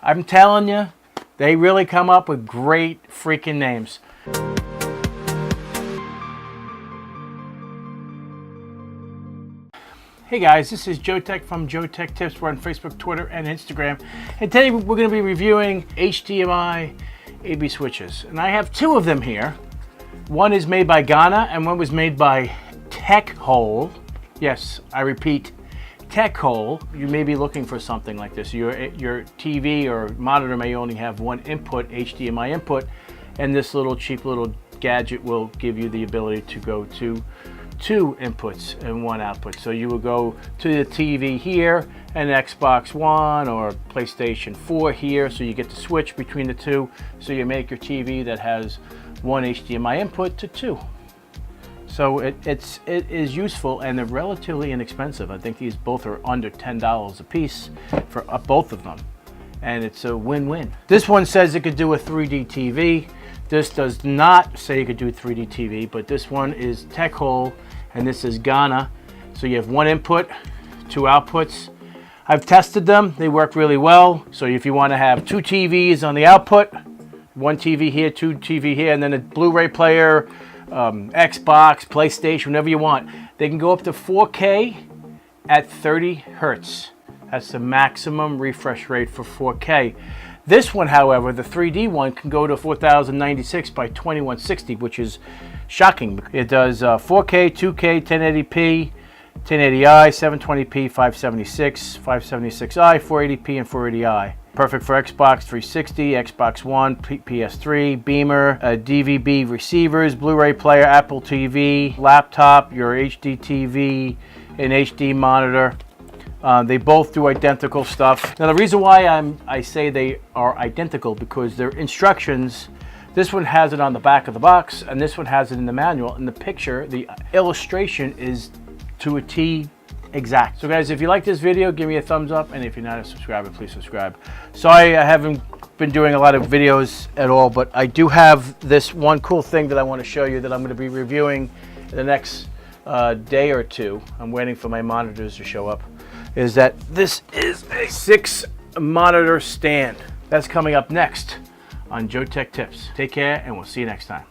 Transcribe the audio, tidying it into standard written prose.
I'm telling you, they really come up with great freaking names. Hey guys, this is JoeTech from JoeteckTips. We're on Facebook, Twitter, and Instagram. And today we're going to be reviewing HDMI AV switches. And I have two of them here. One is made by Ghana and one was made by Techhole. Yes, I repeat, Techhole. You may be looking for something like this. Your TV or monitor may only have one input, HDMI input, and this little cheap little gadget will give you the ability to go to two inputs and one output. So you will go to the TV here and Xbox One or PlayStation 4 here, so you get to switch between the two, so you make your TV that has one HDMI input to two. So it is useful, and they're relatively inexpensive. I think these both are under $10 a piece for both of them, and it's a win-win. This one says it could do a 3D TV. This does not say you could do a 3D TV, but this one is Techhole, and this is Ghana. So you have one input, two outputs. I've tested them, they work really well. So if you want to have two TVs on the output, one TV here, two TV here, and then a Blu-ray player, Xbox, PlayStation, whatever you want, they can go up to 4K at 30 Hertz. That's the maximum refresh rate for 4K. This one, however, the 3D one, can go to 4096 by 2160, which is shocking. It does 4K, 2K, 1080p, 1080i, 720p, 576, 576i, 480p, and 480i. Perfect for Xbox 360, Xbox One, PS3, Beamer, DVB receivers, Blu-ray player, Apple TV, laptop, your HD TV, an HD monitor. They both do identical stuff. Now the reason why I say they are identical, because their instructions, this one has it on the back of the box and this one has it in the manual. In the picture, the illustration is to a T exact. So guys, if you like this video, give me a thumbs up, and if you're not a subscriber, please subscribe. Sorry I haven't been doing a lot of videos at all, but I do have this one cool thing that I want to show you that I'm going to be reviewing in the next day or two. I'm waiting for my monitors to show up. Is that this is a 6 monitor stand. That's coming up next on JoeTech Tips. Take care, and we'll see you next time.